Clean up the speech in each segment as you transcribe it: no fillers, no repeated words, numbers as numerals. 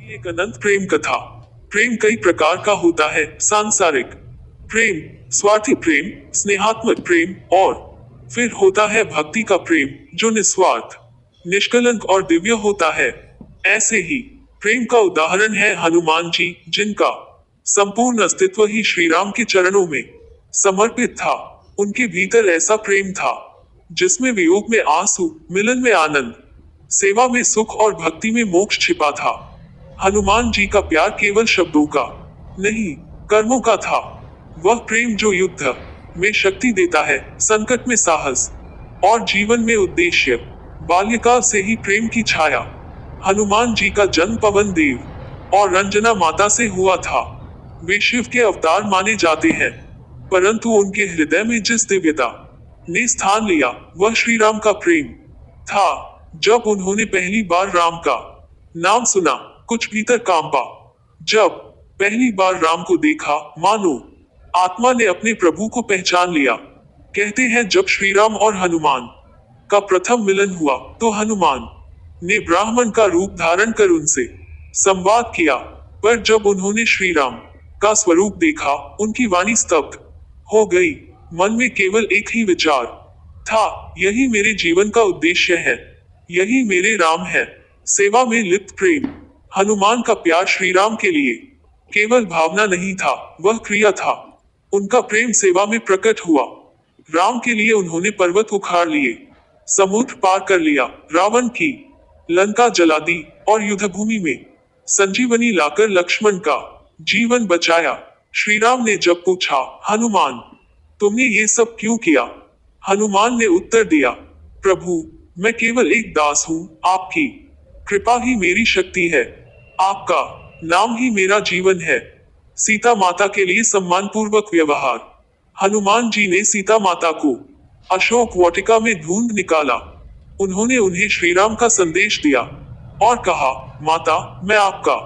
एक अनंत प्रेम कथा। प्रेम कई प्रकार का होता है। सांसारिक प्रेम, स्वार्थी प्रेम, स्नेहात्मक प्रेम और फिर होता है भक्ति का प्रेम जो निस्वार्थ, निष्कलंक और दिव्य होता है। ऐसे ही प्रेम का उदाहरण है हनुमान जी, जिनका संपूर्ण अस्तित्व ही श्री राम के चरणों में समर्पित था। उनके भीतर ऐसा प्रेम था जिसमें वियोग में आंसू, मिलन में आनंद, सेवा में सुख और भक्ति में मोक्ष छिपा था। हनुमान जी का प्यार केवल शब्दों का नहीं, कर्मों का था। वह प्रेम जो युद्ध में शक्ति देता है, संकट में साहस और जीवन में उद्देश्य। बाल्यकाल से ही प्रेम की छाया। हनुमान जी का जन्म पवन देव और रंजना माता से हुआ था। वे शिव के अवतार माने जाते हैं, परंतु उनके हृदय में जिस दिव्यता ने स्थान लिया वह श्री राम का प्रेम था। जब उन्होंने पहली बार राम का नाम सुना, कुछ भीतर कांपा। जब पहली बार राम को देखा, मानो आत्मा ने अपने प्रभु को पहचान लिया। कहते हैं जब श्री राम और हनुमान का प्रथम मिलन हुआ तो हनुमान ने ब्राह्मण का रूप धारण कर उनसे संवाद किया, पर जब उन्होंने श्री राम का स्वरूप देखा, उनकी वाणी स्तब्ध हो गई। मन में केवल एक ही विचार था, यही मेरे जीवन का उद्देश्य है, यही मेरे राम है। सेवा में लिप्त प्रेम। हनुमान का प्यार श्री राम के लिए केवल भावना नहीं था, वह क्रिया था। उनका प्रेम सेवा में प्रकट हुआ। राम के लिए उन्होंने पर्वत उखाड़ लिए, समुद्र पार कर लिया, रावण की लंका जला दी और युद्धभूमि में संजीवनी लाकर लक्ष्मण का जीवन बचाया। श्री राम ने जब पूछा, हनुमान तुमने ये सब क्यों किया? हनुमान ने उत्तर दिया, प्रभु मैं केवल एक दास हूँ, आपकी कृपा ही मेरी शक्ति है, आपका नाम ही मेरा जीवन है। सीता माता के लिए सम्मान पूर्वक व्यवहार। हनुमान जी ने सीता माता को अशोक वाटिका में ढूंढ निकाला। उन्होंने उन्हें श्री राम का संदेश दिया और कहा, माता मैं आपका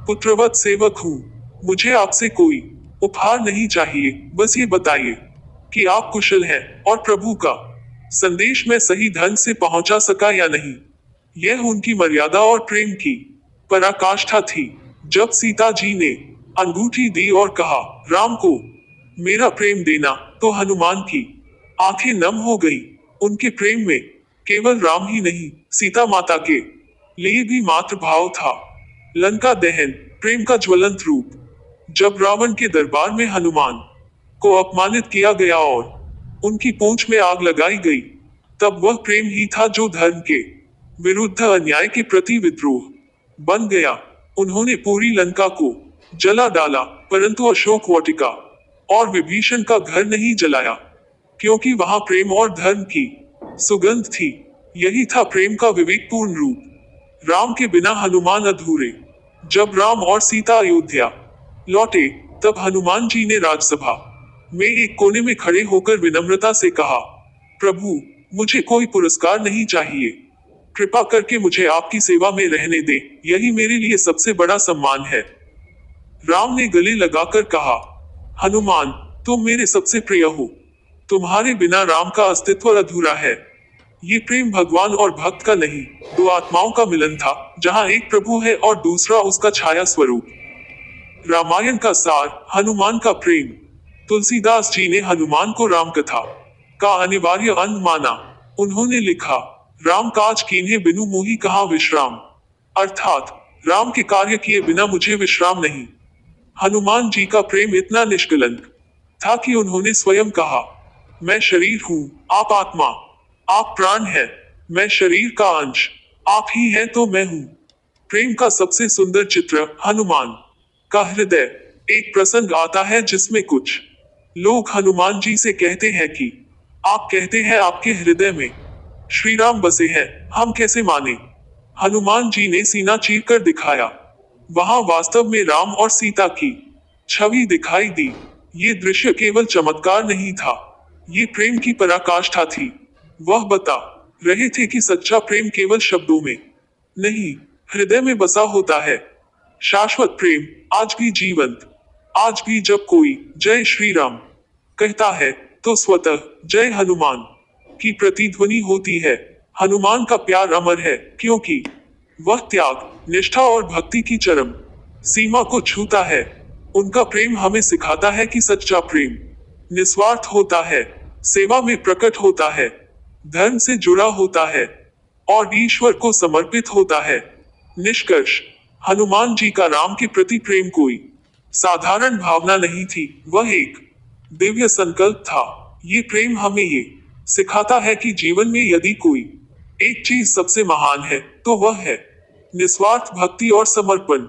पुत्रवत सेवक हूँ, मुझे आपसे कोई उपहार नहीं चाहिए, बस ये बताइए कि आप कुशल हैं और प्रभु का संदेश मैं सही ढंग से पहुंचा सका या नहीं। यह उनकी मर्यादा और प्रेम की पराकाष्ठा थी। जब सीता जी ने अंगूठी दी और कहा, राम को मेरा प्रेम देना, तो हनुमान की आंखें नम हो गई। उनके प्रेम में केवल राम ही नहीं, सीता माता के लिए भी मातृभाव था। लंका दहन प्रेम का ज्वलंत रूप। जब रावण के दरबार में हनुमान को अपमानित किया गया और उनकी पूंछ में आग लगाई गई, तब वह प्रेम ही था जो धर्म के विरुद्ध अन्याय के प्रति विद्रोह बन गया। उन्होंने पूरी लंका को जला डाला, परंतु अशोक वाटिका और विभीषण का घर नहीं जलाया, क्योंकि वहां प्रेम और धर्म की सुगंध थी। यही था प्रेम का विवेकपूर्ण रूप। राम के बिना हनुमान अधूरे। जब राम और सीता अयोध्या लौटे, तब हनुमान जी ने राजसभा में एक कोने में खड़े होकर विनम्रता से कहा, प्रभु मुझे कोई पुरस्कार नहीं चाहिए, कृपा करके मुझे आपकी सेवा में रहने दे, यही मेरे लिए सबसे बड़ा सम्मान है। राम ने गले लगाकर कहा, हनुमान तुम मेरे सबसे प्रिय हो, तुम्हारे बिना राम का अस्तित्व अधूरा है। ये प्रेम भगवान और भक्त का नहीं, दो आत्माओं का मिलन था, जहाँ एक प्रभु है और दूसरा उसका छाया स्वरूप। रामायण का सार, हनुमान का प्रेम। तुलसीदास जी ने हनुमान को राम कथा का अनिवार्य अंग माना। उन्होंने लिखा, राम काज कीन्हे बिनु मोहि कहाँ विश्राम, अर्थात राम के कार्य किए बिना मुझे विश्राम नहीं। हनुमान जी का प्रेम इतना निष्कलंक था कि उन्होंने स्वयं कहा, मैं शरीर हूँ, आप आत्मा, आप प्राण है, मैं शरीर का अंश, आप ही हैं तो मैं हूँ। प्रेम का सबसे सुंदर चित्र हनुमान का हृदय। एक प्रसंग आता है जिसमें कुछ लोग हनुमान जी से कहते हैं कि आप कहते हैं आपके हृदय में श्री राम बसे हैं, हम कैसे माने? हनुमान जी ने सीना चीरकर दिखाया। वहां वास्तव में राम और सीता की छवि दिखाई दी। ये दृश्य केवल चमत्कार नहीं था, ये प्रेम की पराकाष्ठा थी। वह बता रहे थे कि सच्चा प्रेम केवल शब्दों में नहीं, हृदय में बसा होता है। शाश्वत प्रेम आज भी जीवंत। आज भी जब कोई जय श्री राम कहता है, तो स्वतः जय हनुमान की प्रतिध्वनि होती है। हनुमान का प्यार अमर है, क्योंकि वह त्याग, निष्ठा और भक्ति की चरम सीमा को छूता है। उनका प्रेम हमें सिखाता है कि सच्चा प्रेम निस्वार्थ होता है, सेवा में प्रकट होता है, धर्म से जुड़ा होता है और ईश्वर को समर्पित होता है। निष्कर्ष, हनुमान जी का राम के प्रति प्रेम कोई साधारण भावना नहीं थी, वह एक दिव्य संकल्प था। ये प्रेम हमें ये सिखाता है कि जीवन में यदि कोई एक चीज सबसे महान है तो वह है निस्वार्थ भक्ति और समर्पण।